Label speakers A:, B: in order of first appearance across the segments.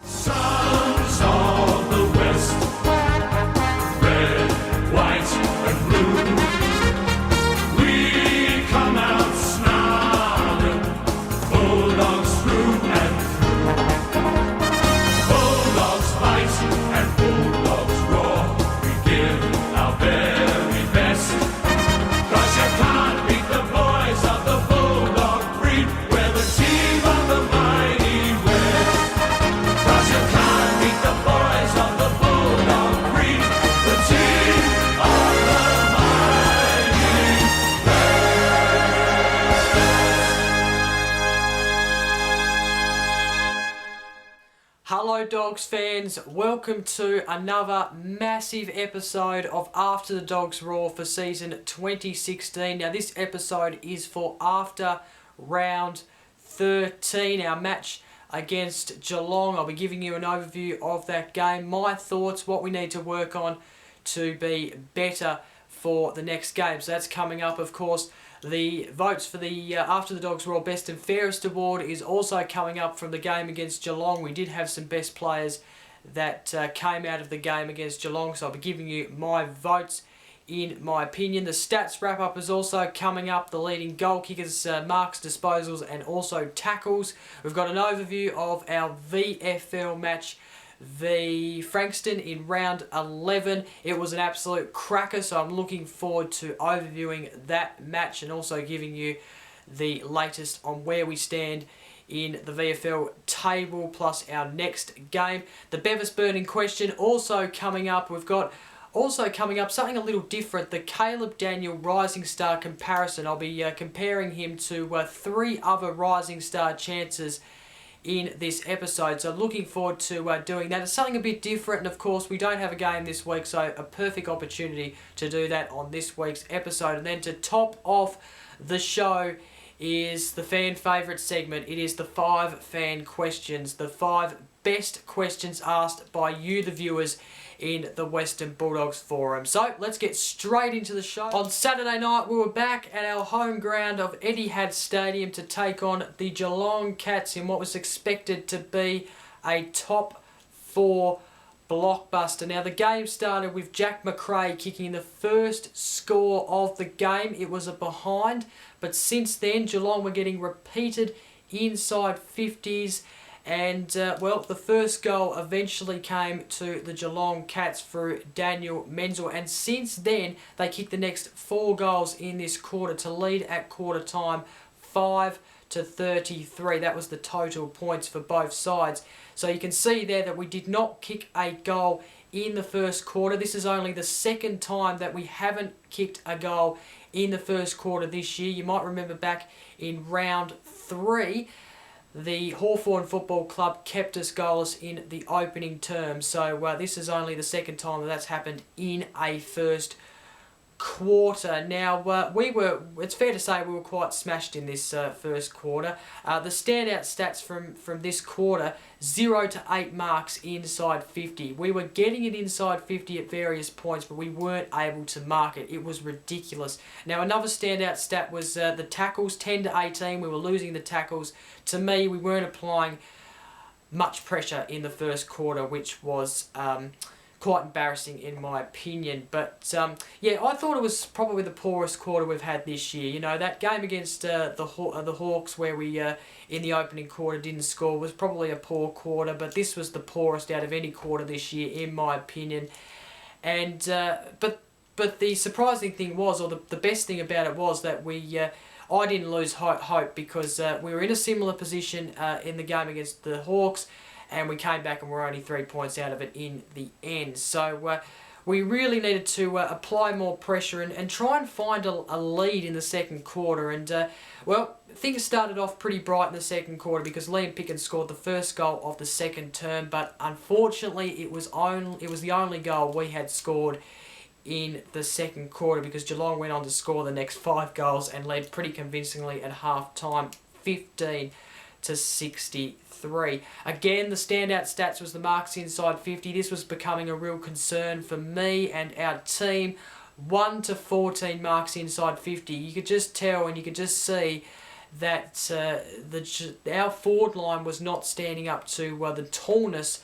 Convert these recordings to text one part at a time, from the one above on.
A: Sons of the West, red, white and blue. We come out snarling, Bulldogs through and through. Bulldogs fight and Bulldogs roar. We give our very best. 'Cause you can't beat the boys of the Bulldog breed. We're the team of the mighty West. 'Cause you can't beat the boys of the Bulldog breed. The team of the mighty
B: Hello Dogs fans, welcome to another massive episode of After the Dogs Roar for season 2016. Now this episode is for after round 13, our match against Geelong. I'll be giving you an overview of that game, my thoughts, what we need to work on to be better for the next game. So that's coming up, of course. The votes for the After the Dogs Roar Best and Fairest Award is also coming up from the game against Geelong. We did have some best players that came out of the game against Geelong, so I'll be giving you my votes in my opinion. The stats wrap-up is also coming up, the leading goal kickers, marks, disposals and also tackles. We've got an overview of our VFL match v Frankston in round 11. It was an absolute cracker, so I'm looking forward to overviewing that match and also giving you the latest on where we stand in the VFL table plus our next game. The Bevis burning question also coming up. We've got also coming up something a little different, the Caleb Daniel Rising Star comparison. I'll be comparing him to 3 other Rising Star chances in this episode, so looking forward to doing that. It's something a bit different, and of course we don't have a game this week, so a perfect opportunity to do that on this week's episode. And then to top off the show is the fan favourite segment. It is the 5 fan questions, the 5 best questions asked by you, the viewers, in the Western Bulldogs forum. So let's get straight into the show. On Saturday night we were back at our home ground of Etihad Stadium to take on the Geelong Cats in what was expected to be a top 4 blockbuster. Now the game started with Jack McRae kicking the first score of the game. It was a behind, but since then Geelong were getting repeated inside 50s. And, well, the first goal eventually came to the Geelong Cats through Daniel Menzel. And since then, they kicked the next 4 goals in this quarter to lead at quarter time 5-33. That was the total points for both sides. So you can see there that we did not kick a goal in the first quarter. This is only the second time that we haven't kicked a goal in the first quarter this year. You might remember back in round 3, the Hawthorn Football Club kept us goalless in the opening term. So this is only the second time that that's happened in a first quarter. Now, it's fair to say we were quite smashed in this first quarter. The standout stats from this quarter, 0 to 8 marks inside 50. We were getting it inside 50 at various points, but we weren't able to mark it. It was ridiculous. Now, another standout stat was the tackles, 10 to 18. We were losing the tackles. To me, we weren't applying much pressure in the first quarter, which was quite embarrassing in my opinion. But yeah, I thought it was probably the poorest quarter we've had this year. You know, that game against the Hawks where we in the opening quarter didn't score was probably a poor quarter, but this was the poorest out of any quarter this year in my opinion. And but the surprising thing was, or the best thing about it was that I didn't lose hope because we were in a similar position in the game against the Hawks, and we came back and we're only 3 points out of it in the end. So we really needed to apply more pressure and try and find a lead in the second quarter. And well, things started off pretty bright in the second quarter because Liam Pickens scored the first goal of the second term, but unfortunately it was the only goal we had scored in the second quarter because Geelong went on to score the next 5 goals and led pretty convincingly at half time, 15 to 63. Again, the standout stats was the marks inside 50. This was becoming a real concern for me and our team. 1 to 14 marks inside 50. You could just tell and you could just see that our forward line was not standing up to the tallness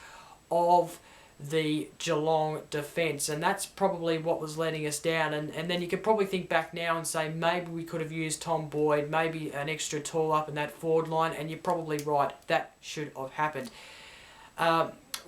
B: of the Geelong defence, and that's probably what was letting us down. And then you could probably think back now and say maybe we could have used Tom Boyd, maybe an extra tall up in that forward line, and you're probably right, that should have happened.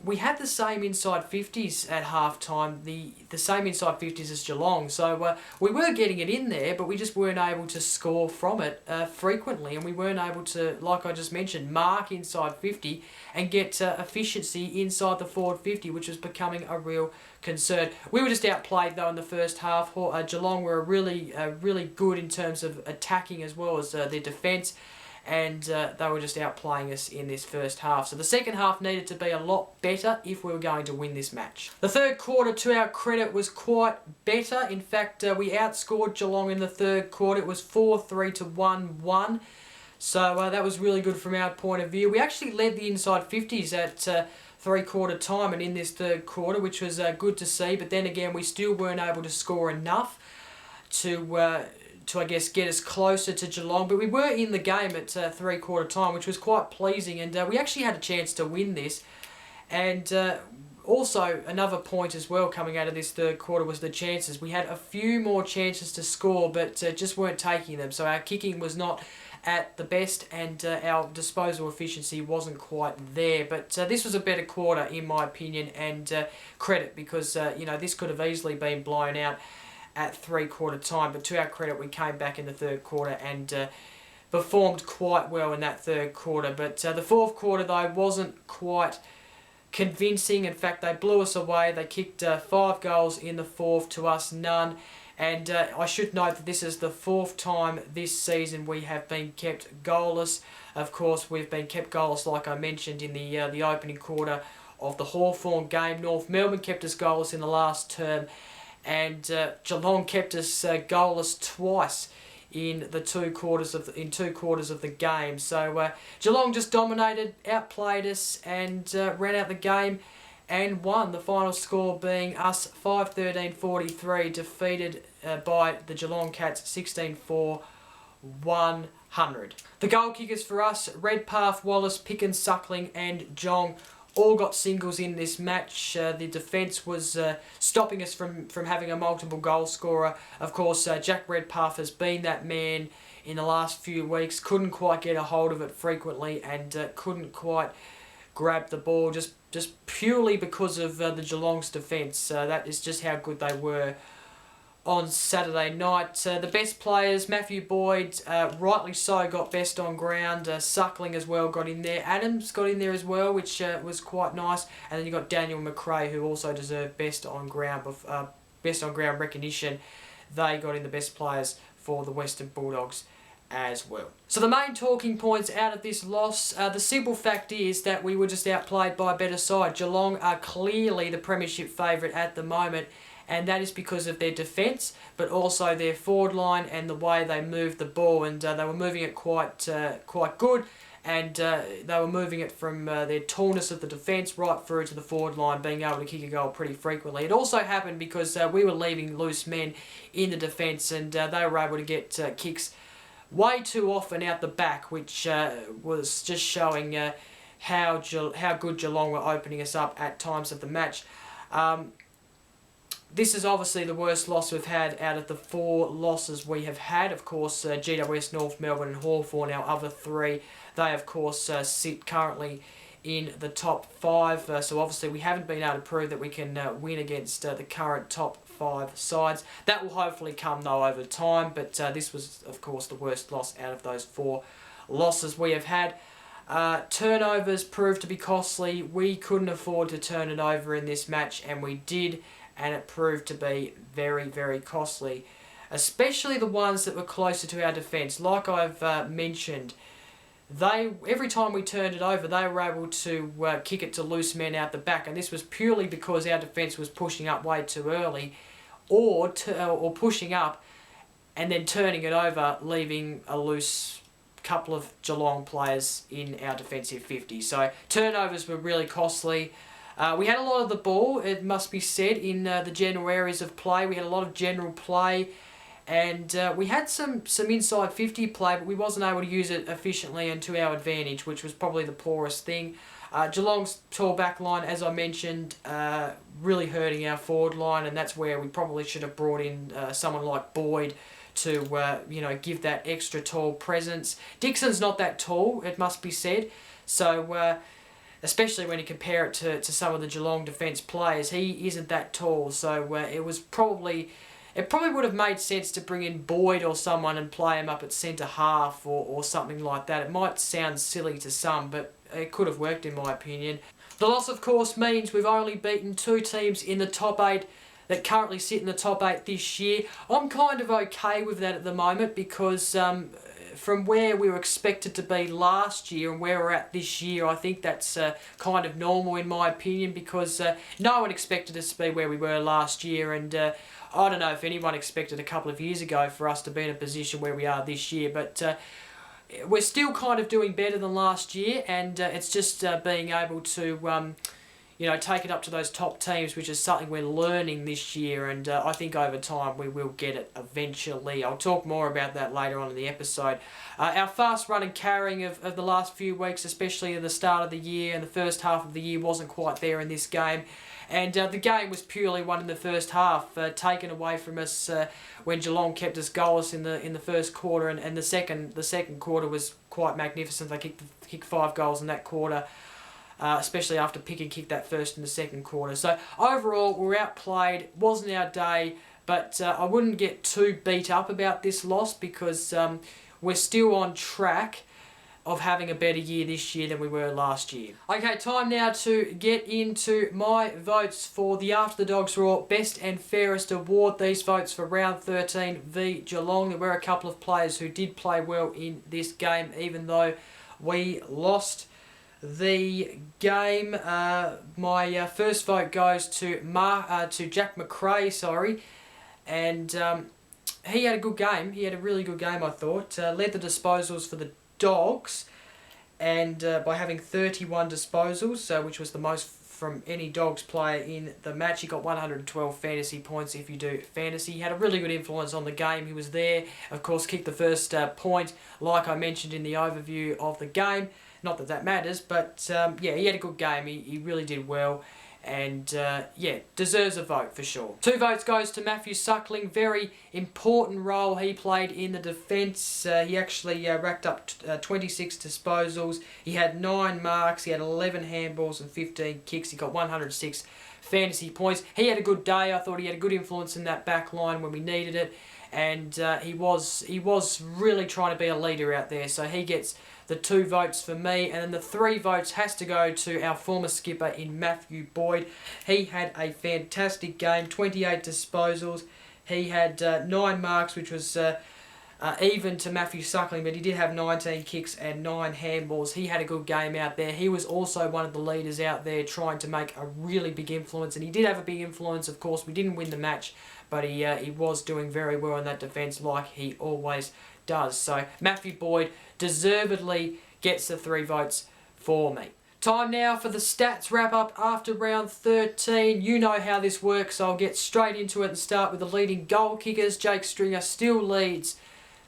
B: We had the same inside 50s at half-time, the same inside 50s as Geelong, so we were getting it in there, but we just weren't able to score from it frequently, and we weren't able to, like I just mentioned, mark inside 50 and get efficiency inside the forward 50, which was becoming a real concern. We were just outplayed though in the first half. Geelong were really good in terms of attacking as well as their defence, and they were just outplaying us in this first half. So the second half needed to be a lot better if we were going to win this match. The third quarter, to our credit, was quite better. In fact, we outscored Geelong in the third quarter. It was 4-3 to 1-1. So that was really good from our point of view. We actually led the inside 50s at three-quarter time and in this third quarter, which was good to see. But then again, we still weren't able to score enough to I guess get us closer to Geelong, but we were in the game at three-quarter time, which was quite pleasing, and we actually had a chance to win this. And also another point as well coming out of this third quarter was the chances. We had a few more chances to score, but just weren't taking them. So our kicking was not at the best, and our disposal efficiency wasn't quite there. But this was a better quarter in my opinion, and credit, because this could have easily been blown out at three-quarter time, but to our credit we came back in the third quarter and performed quite well in that third quarter. But the fourth quarter though wasn't quite convincing. In fact, they blew us away. They kicked 5 goals in the fourth, to us none, and I should note that this is the fourth time this season we have been kept goalless. Of course, we've been kept goalless, like I mentioned, in the opening quarter of the Hawthorn game. North Melbourne kept us goalless in the last term, and Geelong kept us goalless twice in two quarters of the game. So Geelong just dominated, outplayed us, and ran out the game and won. The final score being us 5-13-43, defeated by the Geelong Cats 16-4, 100. The goal kickers for us: Redpath, Wallace, Pickens, Suckling and Jong all got singles in this match. The defence was stopping us from having a multiple goal scorer. Of course, Jack Redpath has been that man in the last few weeks. Couldn't quite get a hold of it frequently, and couldn't quite grab the ball just purely because of the Geelong's defence. That is just how good they were on Saturday night. The best players: Matthew Boyd, rightly so, got best on ground. Suckling as well got in there. Adams got in there as well, which was quite nice. And then you got Daniel McRae, who also deserved best on ground recognition. They got in the best players for the Western Bulldogs as well. So the main talking points out of this loss, the simple fact is that we were just outplayed by a better side. Geelong are clearly the premiership favourite at the moment, and that is because of their defence, but also their forward line and the way they moved the ball. And they were moving it quite good, and they were moving it from their tallness of the defence right through to the forward line, being able to kick a goal pretty frequently. It also happened because we were leaving loose men in the defence, and they were able to get kicks way too often out the back, which was just showing how good Geelong were opening us up at times of the match. This is obviously the worst loss we've had out of the 4 losses we have had. Of course, GWS, North Melbourne and Hawthorn, our other 3, they of course sit currently in the top 5. So obviously we haven't been able to prove that we can win against the current top 5 sides. That will hopefully come though over time, but this was of course the worst loss out of those 4 losses we have had. Turnovers proved to be costly. We couldn't afford to turn it over in this match, and we did. And it proved to be very, very costly, especially the ones that were closer to our defence. Like I've mentioned, every time we turned it over, they were able to kick it to loose men out the back, and this was purely because our defence was pushing up way too early, or pushing up and then turning it over, leaving a loose couple of Geelong players in our defensive 50. So turnovers were really costly. We had a lot of the ball, it must be said, in the general areas of play. We had a lot of general play, And we had some inside 50 play, but we wasn't able to use it efficiently and to our advantage, which was probably the poorest thing. Geelong's tall back line, as I mentioned, really hurting our forward line, and that's where we probably should have brought in someone like Boyd to give that extra tall presence. Dixon's not that tall, it must be said, so especially when you compare it to some of the Geelong defence players, he isn't that tall, so it probably would have made sense to bring in Boyd or someone and play him up at centre half or something like that. It might sound silly to some, but it could have worked in my opinion. The loss, of course, means we've only beaten 2 teams in the top 8 that currently sit in the top 8 this year. I'm kind of okay with that at the moment because from where we were expected to be last year and where we're at this year, I think that's kind of normal in my opinion, because no one expected us to be where we were last year, and I don't know if anyone expected a couple of years ago for us to be in a position where we are this year, but we're still kind of doing better than last year, and it's just being able to take it up to those top teams, which is something we're learning this year, and I think over time we will get it eventually. I'll talk more about that later on in the episode. Our fast run and carrying of the last few weeks, especially at the start of the year and the first half of the year, wasn't quite there in this game. And the game was purely won in the first half, taken away from us when Geelong kept us goalless in the first quarter, and the second quarter was quite magnificent. They kicked 5 goals in that quarter, especially after Pick and kicked that first in the second quarter. So overall, we were outplayed. Wasn't our day, but I wouldn't get too beat up about this loss because we're still on track of having a better year this year than we were last year. Okay, time now to get into my votes for the After the Dogs Raw Best and Fairest Award. These votes for round 13 v Geelong. There were a couple of players who did play well in this game, even though we lost the game. My first vote goes to Jack McRae, and he had a good game. He had a really good game, I thought. Led the disposals for the Dogs, and by having 31 disposals, which was the most from any Dogs player in the match. He got 112 fantasy points if you do fantasy. He had a really good influence on the game. He was there, of course, kicked the first point, like I mentioned in the overview of the game. Not that that matters, but yeah, he had a good game. He really did well, and yeah, deserves a vote for sure. 2 votes goes to Matthew Suckling. Very important role he played in the defence. He actually racked up 26 disposals. He had 9 marks. He had 11 handballs and 15 kicks. He got 106 fantasy points. He had a good day. I thought he had a good influence in that back line when we needed it, and he was really trying to be a leader out there. So he gets the 2 votes for me, and then the 3 votes has to go to our former skipper in Matthew Boyd. He had a fantastic game, 28 disposals. He had 9 marks, which was even to Matthew Suckling, but he did have 19 kicks and 9 handballs. He had a good game out there. He was also one of the leaders out there trying to make a really big influence, and he did have a big influence. Of course, we didn't win the match, but he was doing very well in that defence, like he always does. So Matthew Boyd deservedly gets the 3 votes for me. Time now for the stats wrap up after round 13. You know how this works, so I'll get straight into it and start with the leading goal kickers. Jake Stringer still leads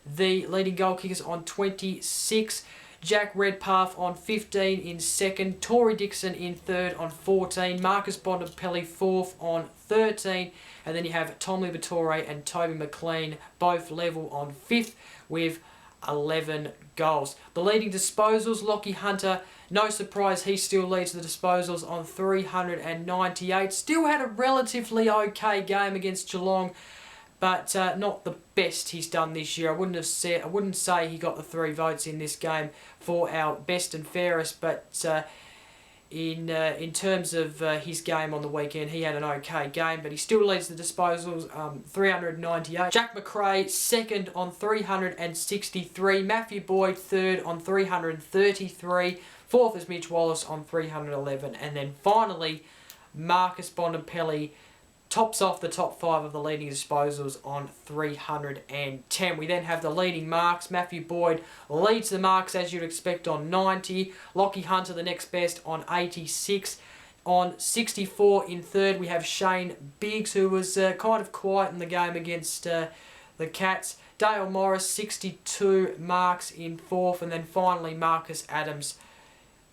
B: the leading goal kickers on 26. Jack Redpath on 15 in second. Tory Dixon in third on 14. Marcus Bontempelli fourth on 13. And then you have Tom Liberatore and Toby McLean both level on fifth with 11 goals. The leading disposals, Lockie Hunter, no surprise, he still leads the disposals on 398. Still had a relatively okay game against Geelong, but not the best he's done this year. I wouldn't say he got the 3 votes in this game for our best and fairest, but in terms of his game on the weekend, he had an okay game, but he still leads the disposals, 398. Jack McRae second on 363. Matthew Boyd third on 333. Fourth is Mitch Wallace on 311. And then finally, Marcus Bontempelli tops off the top 5 of the leading disposals on 310. We then have the leading marks. Matthew Boyd leads the marks as you'd expect on 90. Lockie Hunter the next best on 86. On 64 in third we have Shane Biggs, who was kind of quiet in the game against the Cats. Dale Morris, 62 marks in 4th. And then finally Marcus Adams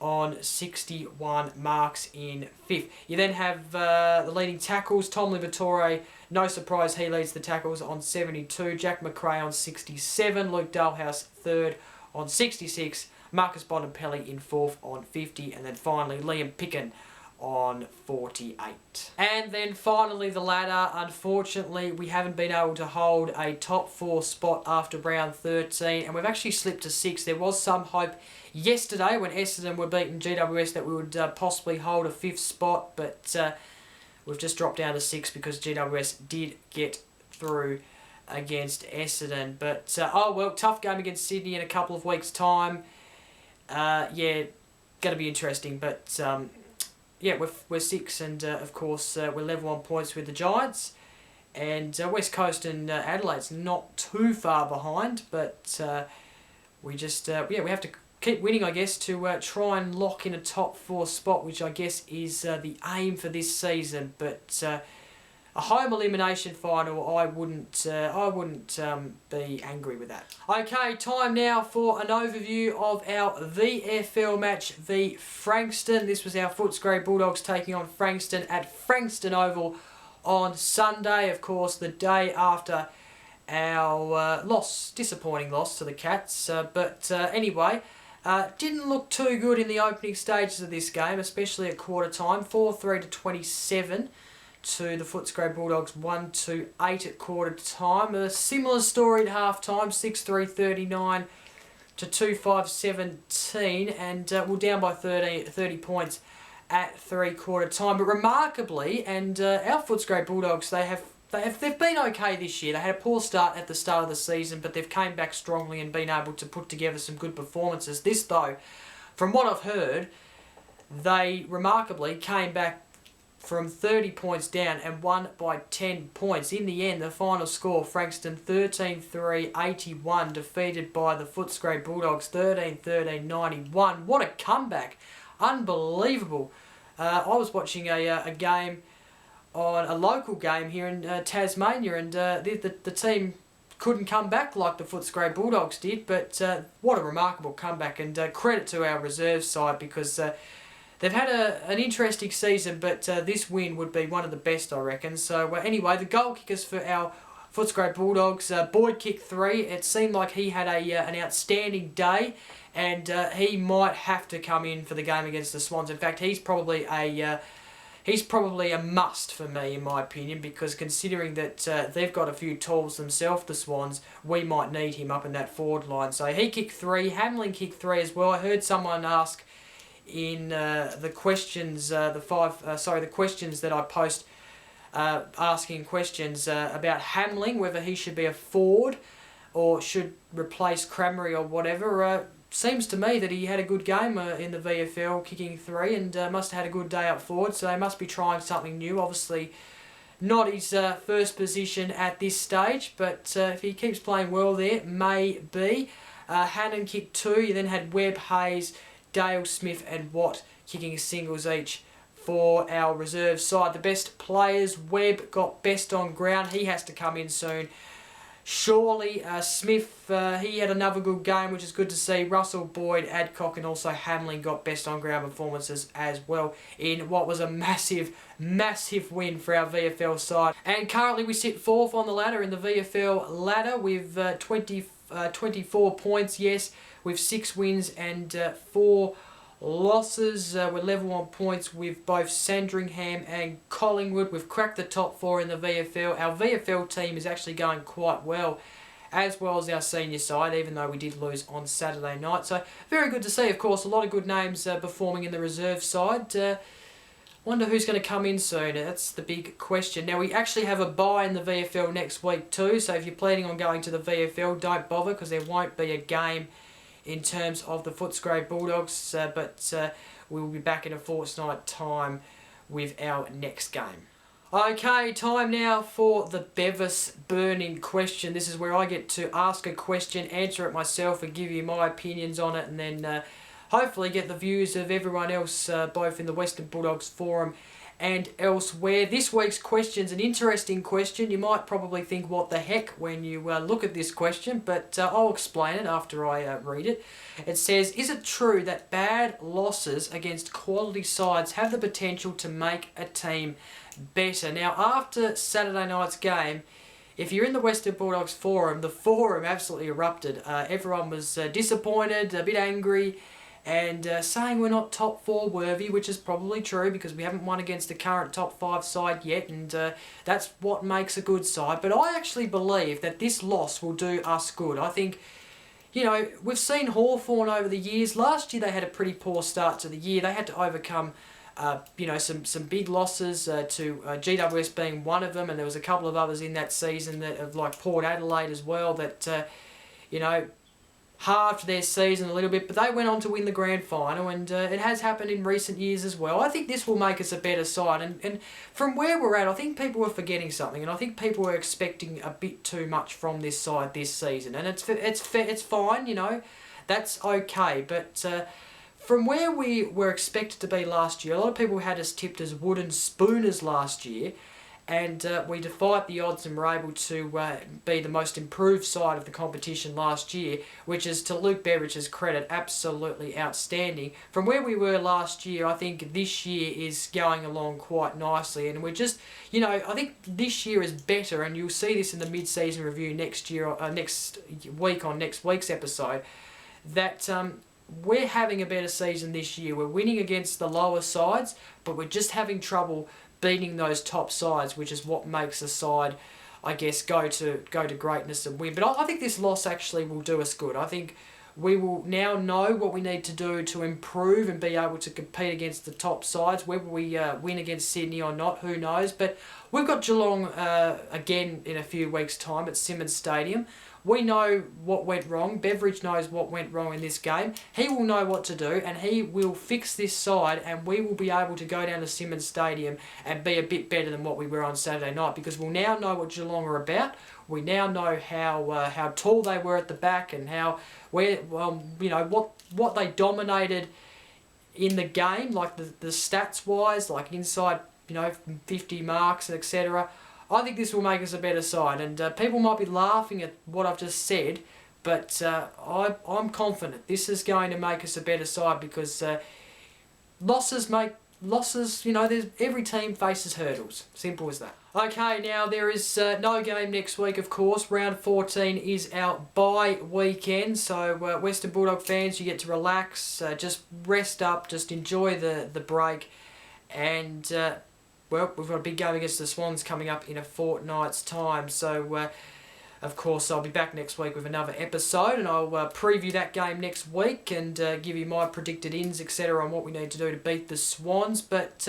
B: on 61 marks in 5th. You then have the leading tackles. Tom Liberatore, no surprise, he leads the tackles on 72. Jack McRae on 67. Luke Dalhouse, 3rd on 66. Marcus Bontempelli in 4th on 50. And then finally Liam Picken on 48. And then finally the ladder. Unfortunately, we haven't been able to hold a top 4 spot after round 13, and we've actually slipped to 6th. There was some hope yesterday when Essendon were beating GWS that we would possibly hold a 5th spot, but we've just dropped down to 6 because GWS did get through against Essendon. But oh well, tough game against Sydney in a couple of weeks' time. Yeah, going to be interesting, but yeah, we're 6, and of course we're level on points with the Giants, and West Coast and Adelaide's not too far behind, but we just yeah, we have to keep winning, I guess, to try and lock in a top 4 spot, which I guess is the aim for this season. But a home elimination final, I wouldn't be angry with that. Okay, time now for an overview of our VFL match v Frankston. This was our Footscray Bulldogs taking on Frankston at Frankston Oval on Sunday. Of course, the day after our disappointing loss to the Cats. But anyway, didn't look too good in the opening stages of this game, especially at quarter time. 4-3 to 27. To the Footscray Bulldogs 1-8 at quarter time. A similar story at half time, 6-3 to 2-5-17, and we're down by 30 points at 3/4 time. But remarkably, and our Footscray Bulldogs, they've been okay this year. They had a poor start at the start of the season, but they've came back strongly and been able to put together some good performances. This though, from what I've heard, they remarkably came back from 30 points down and won by 10 points. In the end, the final score, Frankston 13-3-81, defeated by the Footscray Bulldogs 13-13-91. What a comeback. Unbelievable. I was watching a game, on a local game here in Tasmania, and the team couldn't come back like the Footscray Bulldogs did, but what a remarkable comeback, and credit to our reserve side, because they've had an interesting season, but this win would be one of the best, I reckon. So anyway, the goal kickers for our Footscray Bulldogs, Boyd kicked 3. It seemed like he had an outstanding day, and he might have to come in for the game against the Swans. In fact, he's probably a must for me, in my opinion, because considering that they've got a few tools themselves, the Swans, we might need him up in that forward line. So he kicked 3. Hamlin kicked 3 as well. I heard someone ask in the questions, the questions that I post, asking questions about Hamling, whether he should be a forward or should replace Crammery or whatever. Seems to me that he had a good game in the VFL, kicking 3, and must have had a good day up forward, so they must be trying something new. Obviously not his first position at this stage, but if he keeps playing well there, maybe. Hannon kicked 2. You then had Webb, Hayes, Dale, Smith and Watt kicking singles each for our reserve side. The best players, Webb got best on ground. He has to come in soon. Surely, Smith, he had another good game, which is good to see. Russell, Boyd, Adcock and also Hamlin got best on ground performances as well in what was a massive, massive win for our VFL side. And currently we sit 4th on the ladder in the VFL ladder with 24 points, yes, with 6 wins and 4 losses. We're level on points with both Sandringham and Collingwood. We've cracked the top 4 in the VFL. Our VFL team is actually going quite well as our senior side, even though we did lose on Saturday night. So very good to see, of course, a lot of good names performing in the reserve side. Wonder who's going to come in soon. That's the big question. Now, we actually have a bye in the VFL next week too, so if you're planning on going to the VFL, don't bother, because there won't be a game in terms of the Footscray Bulldogs, but we will be back in a fortnight time with our next game. Okay, time now for the Bevis burning question. This is where I get to ask a question, answer it myself and give you my opinions on it, and then hopefully get the views of everyone else, both in the Western Bulldogs forum and elsewhere. This week's question's an interesting question. You might probably think, what the heck, when you look at this question, but I'll explain it after I read it. It says, is it true that bad losses against quality sides have the potential to make a team better? Now, after Saturday night's game, if you're in the Western Bulldogs forum, the forum absolutely erupted. Everyone was disappointed, a bit angry, and saying we're not top 4 worthy, which is probably true because we haven't won against the current top 5 side yet, and that's what makes a good side. But I actually believe that this loss will do us good. I think, you know, we've seen Hawthorn over the years. Last year they had a pretty poor start to the year. They had to overcome some big losses to GWS being one of them, and there was a couple of others in that season that have, like Port Adelaide as well, that halved their season a little bit, but they went on to win the grand final, and it has happened in recent years as well. I think this will make us a better side, and from where we're at, I think people are forgetting something, and I think people are expecting a bit too much from this side this season, and it's fine, you know, that's okay, but from where we were expected to be last year, a lot of people had us tipped as wooden spooners last year, and we defied the odds and were able to be the most improved side of the competition last year, which is, to Luke Beveridge's credit, absolutely outstanding. From where we were last year, I think this year is going along quite nicely, and we're just, you know, I think this year is better, and you'll see this in the mid-season review next week on next week's episode, that we're having a better season this year. We're winning against the lower sides, but we're just having trouble beating those top sides, which is what makes a side, I guess, go to greatness and win. But I think this loss actually will do us good. I think we will now know what we need to do to improve and be able to compete against the top sides. Whether we win against Sydney or not, who knows? But we've got Geelong again in a few weeks' time at Simmons Stadium. We know what went wrong. Beveridge knows what went wrong in this game. He will know what to do, and he will fix this side, and we will be able to go down to Simmons Stadium and be a bit better than what we were on Saturday night, because we'll now know what Geelong are about. We now know how tall they were at the back, and what they dominated in the game, like the stats wise, like inside 50 marks, etc. I think this will make us a better side, and people might be laughing at what I've just said, but I'm confident this is going to make us a better side, because losses, there's every team faces hurdles. Simple as that. Okay, now there is no game next week, of course. Round 14 is our bye weekend, so Western Bulldog fans, you get to relax, just rest up, just enjoy the break, and well, we've got a big game against the Swans coming up in a fortnight's time. So, of course, I'll be back next week with another episode, and I'll preview that game next week and give you my predicted ins, etc., on what we need to do to beat the Swans. But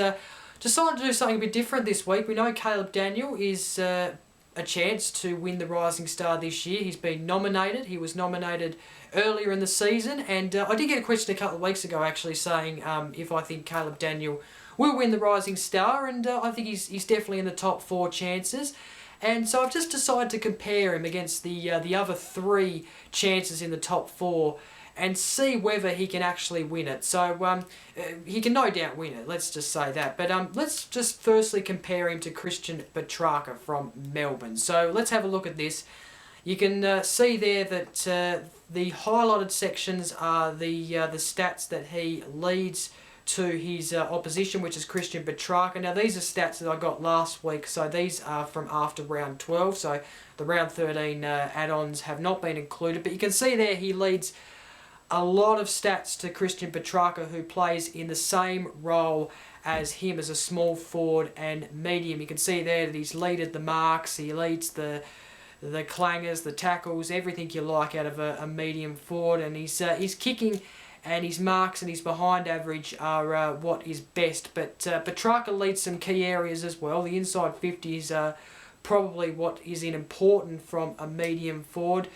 B: decided to do something a bit different this week. We know Caleb Daniel is a chance to win the Rising Star this year. He's been nominated. He was nominated earlier in the season, and I did get a question a couple of weeks ago actually saying if I think Caleb Daniel will win the Rising Star, and I think he's definitely in the top 4 chances. And so I've just decided to compare him against the other 3 chances in the top 4 and see whether he can actually win it. So he can no doubt win it, let's just say that. But let's just firstly compare him to Christian Petrarca from Melbourne. So let's have a look at this. You can see there that the highlighted sections are the stats that he leads to his opposition, which is Christian Petrarca. Now, these are stats that I got last week, so these are from after round 12, so the round 13 add-ons have not been included, but you can see there he leads a lot of stats to Christian Petrarca, who plays in the same role as him as a small forward and medium. You can see there that he's leaded the marks, he leads the clangers, the tackles, everything you like out of a medium forward, and he's kicking, and his marks and his behind average are what is best. But Petrarca leads some key areas as well. The inside 50 is probably what is important from a medium forward,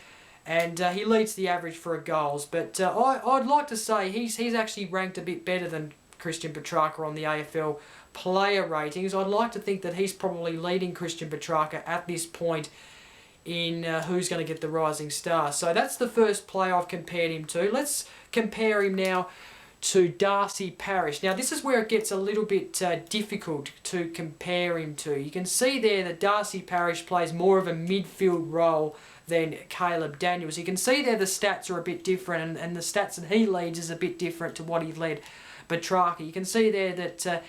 B: and he leads the average for goals. But I'd like to say he's actually ranked a bit better than Christian Petrarca on the AFL player ratings. I'd like to think that he's probably leading Christian Petrarca at this point in who's going to get the Rising Star. So that's the first player I've compared him to. Let's compare him now to Darcy Parish. Now this is where it gets a little bit difficult to compare him to. You can see there that Darcy Parish plays more of a midfield role than Caleb Daniels. You can see there the stats are a bit different, and the stats that he leads is a bit different to what he led Petrarca. You can see there that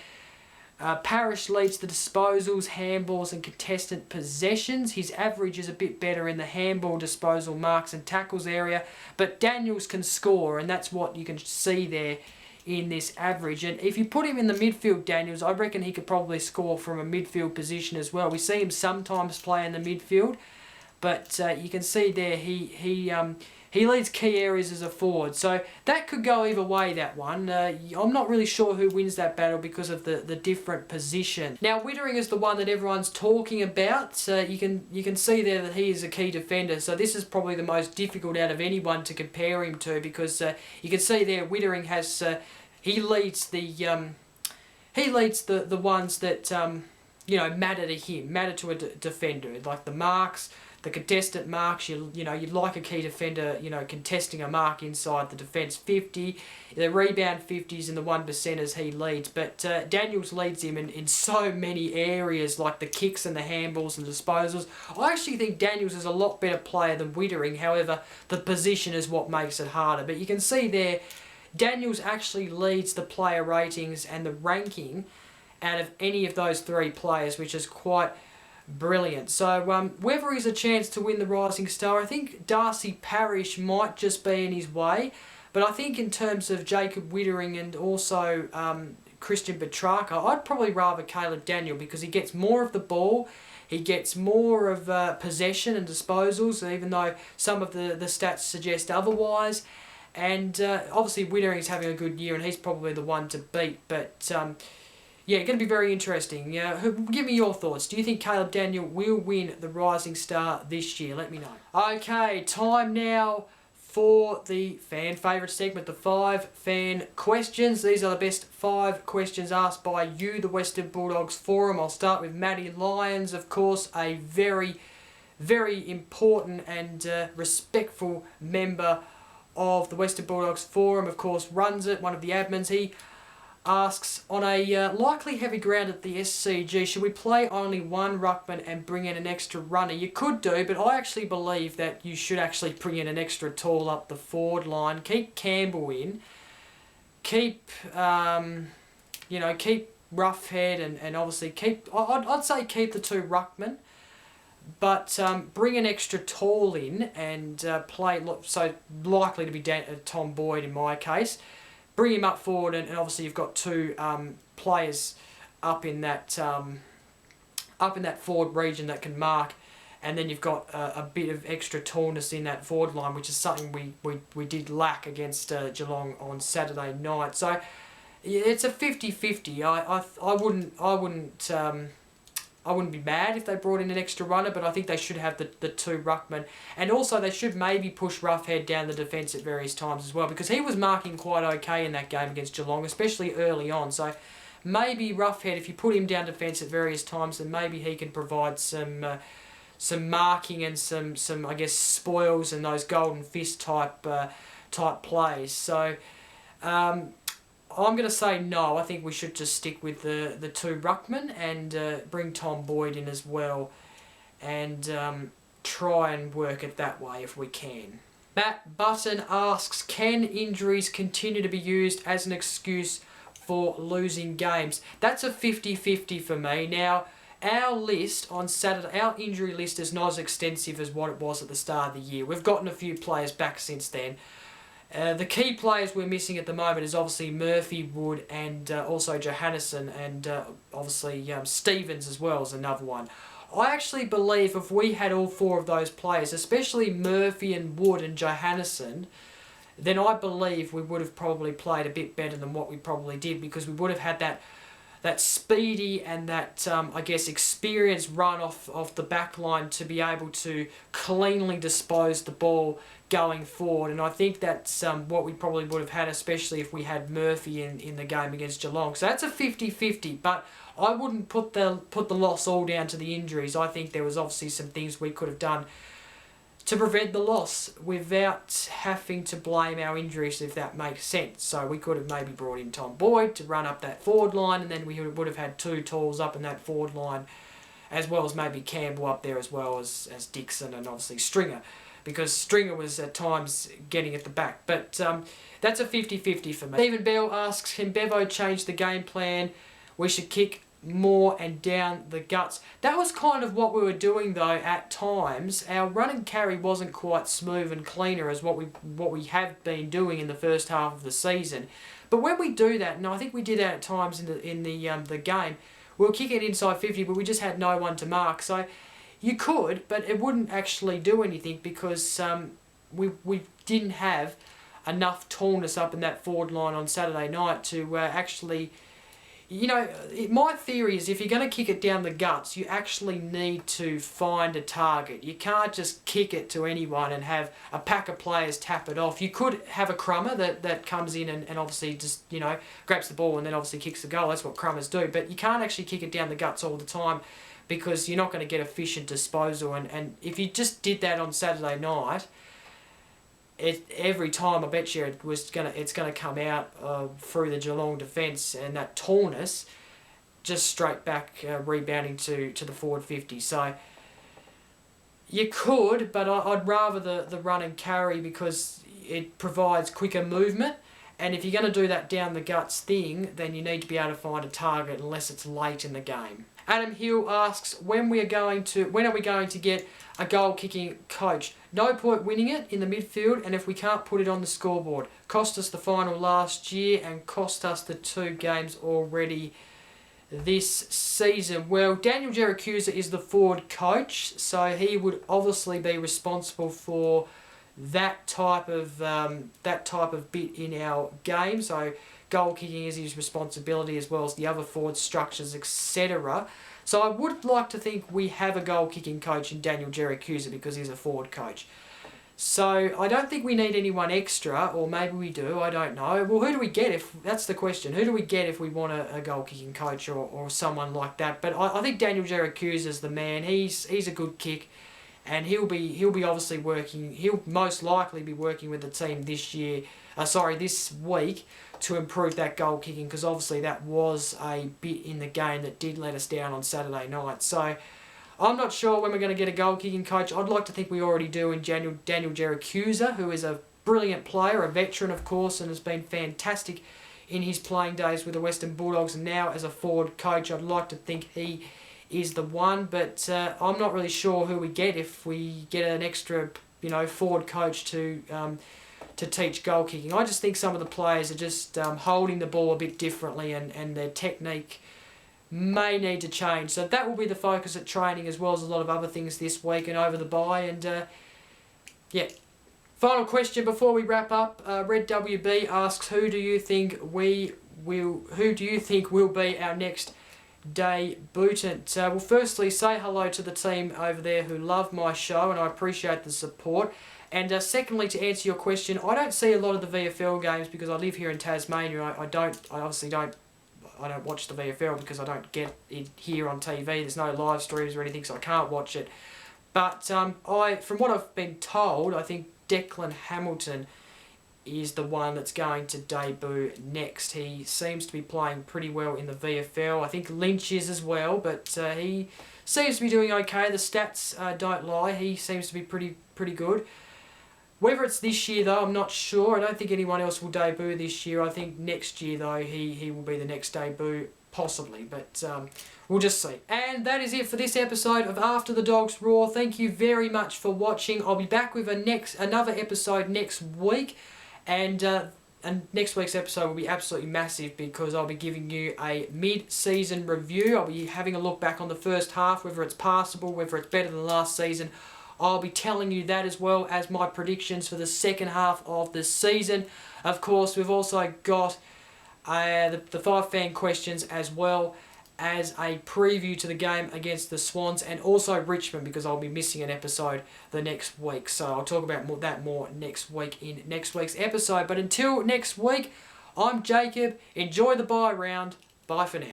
B: Parish leads the disposals, handballs and contestant possessions. His average is a bit better in the handball, disposal, marks and tackles area, but Daniels can score, and that's what you can see there in this average. And if you put him in the midfield, Daniels, I reckon he could probably score from a midfield position as well. We see him sometimes play in the midfield, but you can see there he leads key areas as a forward. So that could go either way, that one. I'm not really sure who wins that battle because of the different position. Now, Wittering is the one that everyone's talking about. You can see there that he is a key defender. So this is probably the most difficult out of anyone to compare him to, because you can see there Wittering has... he leads the ones that matter to him, matter to a defender, like the marks, the contestant marks. You'd like a key defender, contesting a mark inside the defence 50, the rebound 50s and the 1%ers he leads. But Daniels leads him in so many areas, like the kicks and the handballs and disposals. I actually think Daniels is a lot better player than Wittering. However, the position is what makes it harder. But you can see there, Daniels actually leads the player ratings and the ranking out of any of those three players, which is quite brilliant. So whether he's a chance to win the Rising Star, I think Darcy Parish might just be in his way. But I think in terms of Jacob Wittering and also Christian Petrarca, I'd probably rather Caleb Daniel, because he gets more of the ball, he gets more of possession and disposals, even though some of the stats suggest otherwise. And obviously Wittering's having a good year and he's probably the one to beat. But yeah, going to be very interesting. Give me your thoughts. Do you think Caleb Daniel will win the Rising Star this year? Let me know. Okay, time now for the fan favourite segment, the 5 fan questions. These are the best 5 questions asked by you, the Western Bulldogs forum. I'll start with Matty Lyons, of course, a very, very important and respectful member of the Western Bulldogs forum, of course, runs it, one of the admins. He asks, on a likely heavy ground at the SCG, should we play only one ruckman and bring in an extra runner? You could do, but I actually believe that you should actually bring in an extra tall up the forward line. Keep Campbell in. Keep, keep Roughhead and obviously keep... I'd say keep the 2 ruckmen, but bring an extra tall in and play... So likely to be Tom Boyd in my case. Bring him up forward, and obviously you've got 2 players up in that forward region that can mark, and then you've got a bit of extra tallness in that forward line, which is something we did lack against Geelong on Saturday night. So yeah, it's a 50-50. I wouldn't be mad if they brought in an extra runner, but I think they should have the 2 ruckmen. And also they should maybe push Roughhead down the defence at various times as well, because he was marking quite okay in that game against Geelong, especially early on. So maybe Roughhead, if you put him down defence at various times, then maybe he can provide some marking and some I guess spoils and those golden fist type plays. So I'm going to say no. I think we should just stick with the 2 ruckmen and bring Tom Boyd in as well, and try and work it that way if we can. Matt Button asks, can injuries continue to be used as an excuse for losing games? That's a 50-50 for me. Now, our list on Saturday, our injury list is not as extensive as what it was at the start of the year. We've gotten a few players back since then. The key players we're missing at the moment is obviously Murphy, Wood, and also Johannesson, and obviously Stevens as well is another one. I actually believe if we had all 4 of those players, especially Murphy and Wood and Johannesson, then I believe we would have probably played a bit better than what we probably did, because we would have had that speedy and that, I guess, experienced run off the back line to be able to cleanly dispose the ball going forward. And I think that's what we probably would have had, especially if we had Murphy in the game against Geelong. So that's a 50-50, but I wouldn't put the loss all down to the injuries. I think there was obviously some things we could have done to prevent the loss without having to blame our injuries, if that makes sense. So we could have maybe brought in Tom Boyd to run up that forward line, and then we would have had two talls up in that forward line, as well as maybe Campbell up there, as well as Dixon and obviously Stringer, because Stringer was at times getting at the back. But that's a 50-50 for me. Stephen Bell asks, can Bevo change the game plan? We should kick more and down the guts. That was kind of what we were doing though at times. Our run and carry wasn't quite smooth and cleaner as what we have been doing in the first half of the season. But when we do that, and I think we did that at times in the game, we'll kick it inside 50, but we just had no one to mark. So you could, but it wouldn't actually do anything because we didn't have enough tallness up in that forward line on Saturday night to actually... You know, my theory is if you're going to kick it down the guts, you actually need to find a target. You can't just kick it to anyone and have a pack of players tap it off. You could have a crummer that comes in and obviously just, you know, grabs the ball and then obviously kicks the goal. That's what crummers do. But you can't actually kick it down the guts all the time because you're not going to get efficient disposal. And if you just did that on Saturday night... every time I bet you it's gonna come out through the Geelong defence, and that tallness just straight back rebounding to the forward 50. So you could, but I'd rather the run and carry because it provides quicker movement. And if you're going to do that down the guts thing, then you need to be able to find a target unless it's late in the game. Adam Hill asks, when are we going to get a goal kicking coach? No point winning it in the midfield, and if we can't put it on the scoreboard. Cost us the final last year and cost us the 2 games already this season. Well, Daniel Jaracusa is the forward coach, so he would obviously be responsible for that type of bit in our game. So goal kicking is his responsibility, as well as the other forward structures, etc. So I would like to think we have a goal kicking coach in Daniel Jaracusa because he's a forward coach. So I don't think we need anyone extra, or maybe we do, I don't know. Well, who do we get if, that's the question, who do we get if we want a goal kicking coach or someone like that? But I think Daniel Jaracusa is the man. He's a good kick. And he'll be obviously working. He'll most likely be working with the team this week to improve that goal kicking, because obviously that was a bit in the game that did let us down on Saturday night. So I'm not sure when we're going to get a goal kicking coach. I'd like to think we already do in Daniel Jaracusa, who is a brilliant player, a veteran of course, and has been fantastic in his playing days with the Western Bulldogs, and now as a forward coach. I'd like to think he is the one, but I'm not really sure who we get if we get an extra, forward coach to teach goal kicking. I just think some of the players are just holding the ball a bit differently, and their technique may need to change. So that will be the focus at training, as well as a lot of other things this week and over the bye. And yeah. Final question before we wrap up. Red WB asks, who do you think will be our next debutant? Well, firstly, say hello to the team over there who love my show, and I appreciate the support. And secondly, to answer your question, I don't see a lot of the VFL games because I live here in Tasmania. I don't watch the VFL because I don't get it here on TV. There's no live streams or anything, so I can't watch it. But from what I've been told, I think Declan Hamilton is the one that's going to debut next. He seems to be playing pretty well in the VFL. I think Lynch is as well, but he seems to be doing okay. The stats don't lie. He seems to be pretty good. Whether it's this year, though, I'm not sure. I don't think anyone else will debut this year. I think next year, though, he will be the next debut, possibly. But we'll just see. And that is it for this episode of After the Dogs Roar. Thank you very much for watching. I'll be back with another episode next week. And next week's episode will be absolutely massive because I'll be giving you a mid-season review. I'll be having a look back on the first half, whether it's passable, whether it's better than last season. I'll be telling you that, as well as my predictions for the second half of the season. Of course, we've also got the 5 fan questions, as well as a preview to the game against the Swans, and also Richmond, because I'll be missing an episode the next week. So I'll talk about that more next week in next week's episode. But until next week, I'm Jacob. Enjoy the bye round. Bye for now.